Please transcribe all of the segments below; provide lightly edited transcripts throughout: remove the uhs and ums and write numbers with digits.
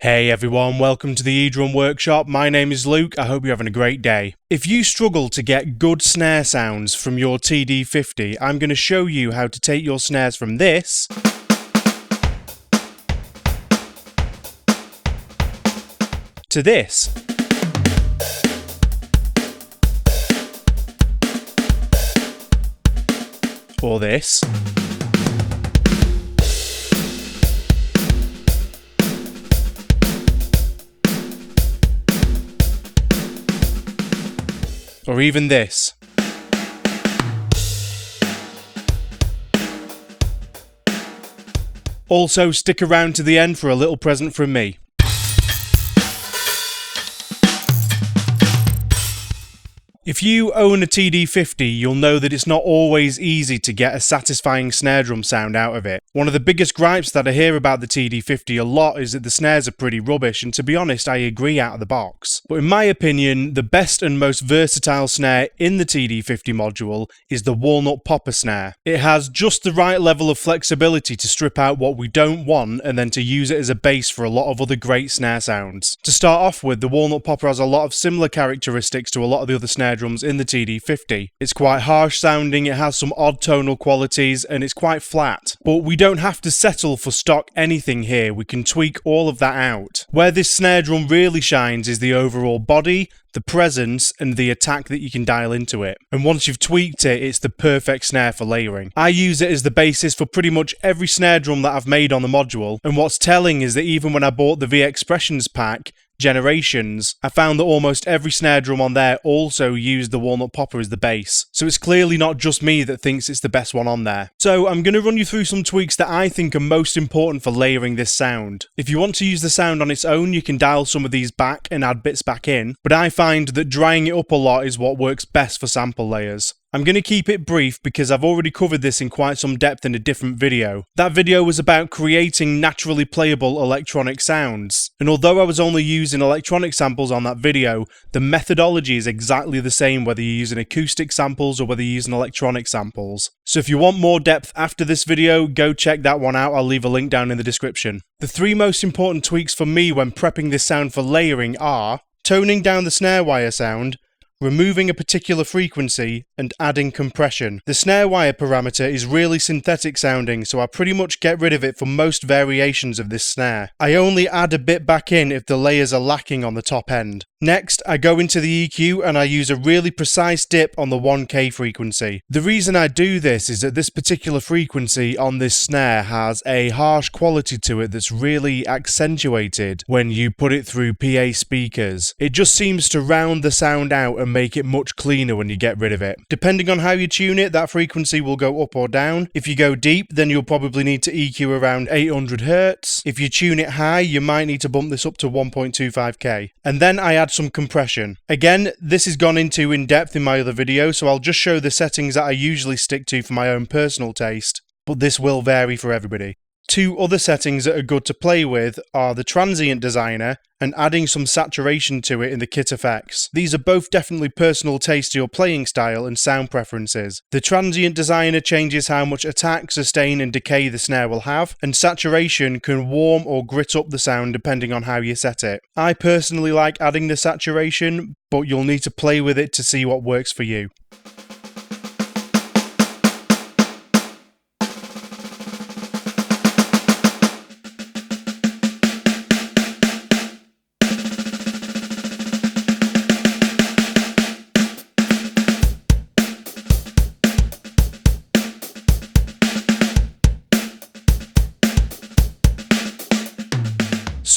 Hey everyone, welcome to the eDrum workshop. My name is Luke, I hope you're having a great day. If you struggle to get good snare sounds from your TD-50, I'm going to show you how to take your snares from this to this. Or this. Or even this. Also, stick around to the end for a little present from me. If you own a TD-50, you'll know that it's not always easy to get a satisfying snare drum sound out of it. One of the biggest gripes that I hear about the TD-50 a lot is that the snares are pretty rubbish, and to be honest, I agree out of the box. But in my opinion, the best and most versatile snare in the TD-50 module is the walnut popper snare. It has just the right level of flexibility to strip out what we don't want and then to use it as a base for a lot of other great snare sounds. To start off with, the walnut popper has a lot of similar characteristics to a lot of the other snare drums in the TD-50. It's quite harsh sounding, it has some odd tonal qualities, and it's quite flat. But we don't have to settle for stock anything here, we can tweak all of that out. Where this snare drum really shines is the overall body, the presence, and the attack that you can dial into it. And once you've tweaked it, it's the perfect snare for layering. I use it as the basis for pretty much every snare drum that I've made on the module, and what's telling is that even when I bought the V-Expressions pack, Generations, I found that almost every snare drum on there also used the walnut popper as the bass. So it's clearly not just me that thinks it's the best one on there. So I'm going to run you through some tweaks that I think are most important for layering this sound. If you want to use the sound on its own, you can dial some of these back and add bits back in, but I find that drying it up a lot is what works best for sample layers. I'm going to keep it brief because I've already covered this in quite some depth in a different video. That video was about creating naturally playable electronic sounds, and although I was only using electronic samples on that video, the methodology is exactly the same whether you're using acoustic samples or whether you're using electronic samples. So if you want more depth after this video, go check that one out, I'll leave a link down in the description. The three most important tweaks for me when prepping this sound for layering are toning down the snare wire sound, removing a particular frequency, and adding compression. The snare wire parameter is really synthetic sounding, so I pretty much get rid of it for most variations of this snare. I only add a bit back in if the layers are lacking on the top end. Next, I go into the EQ and I use a really precise dip on the 1K frequency. The reason I do this is that this particular frequency on this snare has a harsh quality to it that's really accentuated when you put it through PA speakers. It just seems to round the sound out and make it much cleaner when you get rid of it. Depending on how you tune it, that frequency will go up or down. If you go deep, then you'll probably need to EQ around 800 Hz. If you tune it high, you might need to bump this up to 1.25K. And then I add some compression. Again, this is gone into in depth in my other video, so I'll just show the settings that I usually stick to for my own personal taste, but this will vary for everybody. Two other settings that are good to play with are the transient designer and adding some saturation to it in the kit effects. These are both definitely personal taste to your playing style and sound preferences. The transient designer changes how much attack, sustain and decay the snare will have, and saturation can warm or grit up the sound depending on how you set it. I personally like adding the saturation, but you'll need to play with it to see what works for you.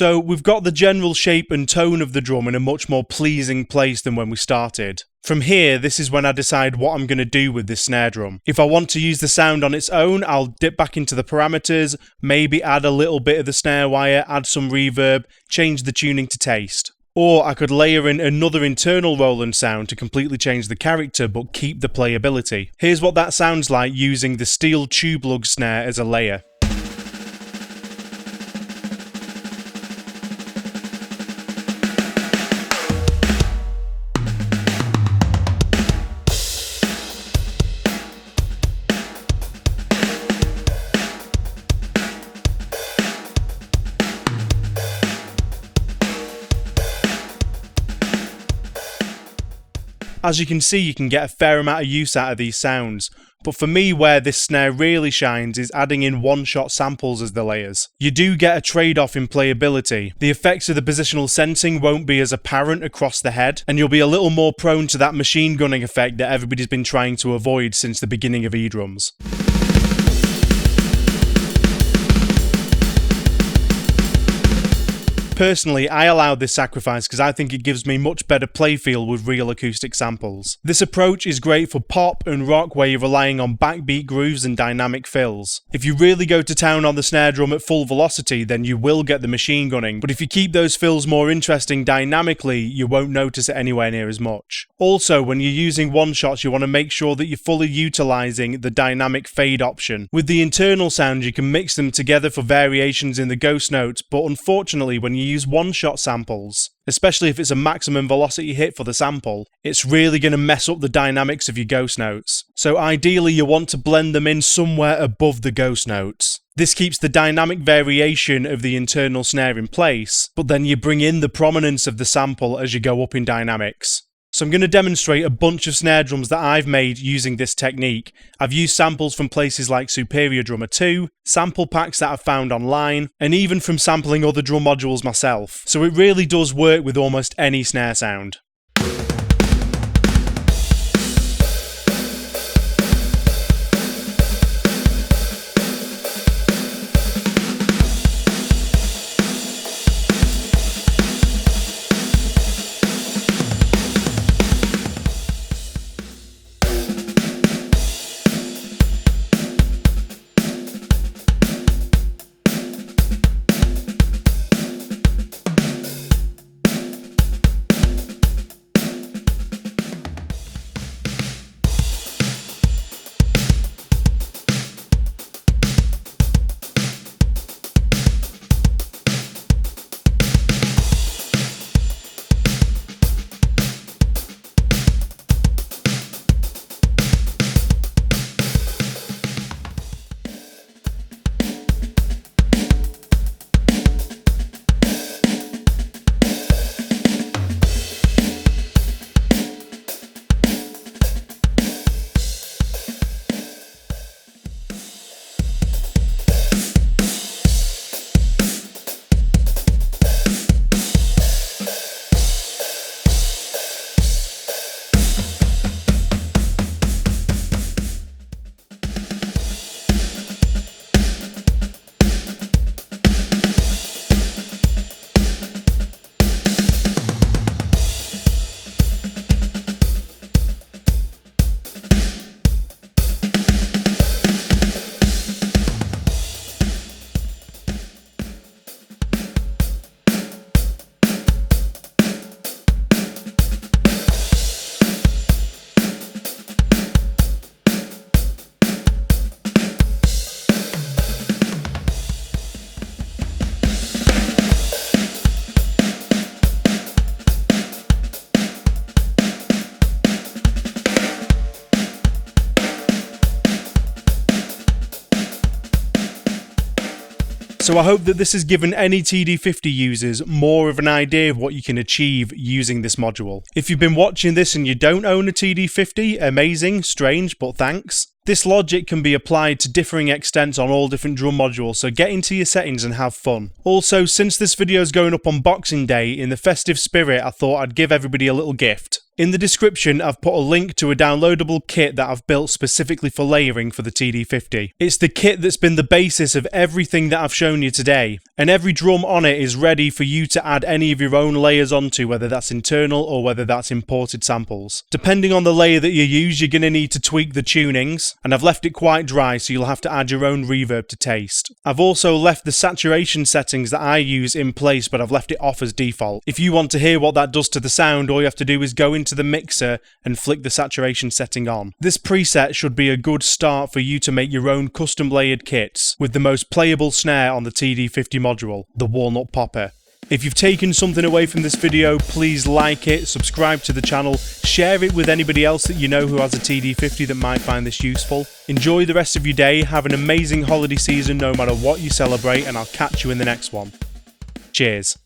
So we've got the general shape and tone of the drum in a much more pleasing place than when we started. From here, this is when I decide what I'm going to do with this snare drum. If I want to use the sound on its own, I'll dip back into the parameters, maybe add a little bit of the snare wire, add some reverb, change the tuning to taste. Or I could layer in another internal Roland sound to completely change the character but keep the playability. Here's what that sounds like using the steel tube lug snare as a layer. As you can see, you can get a fair amount of use out of these sounds, but for me where this snare really shines is adding in one-shot samples as the layers. You do get a trade-off in playability. The effects of the positional sensing won't be as apparent across the head, and you'll be a little more prone to that machine gunning effect that everybody's been trying to avoid since the beginning of eDrums. Personally, I allowed this sacrifice because I think it gives me much better playfeel with real acoustic samples. This approach is great for pop and rock where you're relying on backbeat grooves and dynamic fills. If you really go to town on the snare drum at full velocity, then you will get the machine gunning, but if you keep those fills more interesting dynamically, you won't notice it anywhere near as much. Also, when you're using one-shots, you want to make sure that you're fully utilising the dynamic fade option. With the internal sound, you can mix them together for variations in the ghost notes, but unfortunately, when you use one-shot samples, especially if it's a maximum velocity hit for the sample, it's really going to mess up the dynamics of your ghost notes. So ideally you want to blend them in somewhere above the ghost notes. This keeps the dynamic variation of the internal snare in place, but then you bring in the prominence of the sample as you go up in dynamics. So I'm going to demonstrate a bunch of snare drums that I've made using this technique. I've used samples from places like Superior Drummer 2, sample packs that I've found online, and even from sampling other drum modules myself. So it really does work with almost any snare sound. So I hope that this has given any TD-50 users more of an idea of what you can achieve using this module. If you've been watching this and you don't own a TD-50, amazing, strange, but thanks. This logic can be applied to differing extents on all different drum modules, so get into your settings and have fun. Also, since this video is going up on Boxing Day, in the festive spirit, I thought I'd give everybody a little gift. In the description, I've put a link to a downloadable kit that I've built specifically for layering for the TD-50. It's the kit that's been the basis of everything that I've shown you today, and every drum on it is ready for you to add any of your own layers onto, whether that's internal or whether that's imported samples. Depending on the layer that you use, you're going to need to tweak the tunings, and I've left it quite dry, so you'll have to add your own reverb to taste. I've also left the saturation settings that I use in place, but I've left it off as default. If you want to hear what that does to the sound, all you have to do is go into the mixer and flick the saturation setting on. This preset should be a good start for you to make your own custom layered kits with the most playable snare on the TD-50 module, the walnut popper. If you've taken something away from this video, please like it, subscribe to the channel, share it with anybody else that you know who has a TD-50 that might find this useful. Enjoy the rest of your day, have an amazing holiday season no matter what you celebrate, and I'll catch you in the next one. Cheers.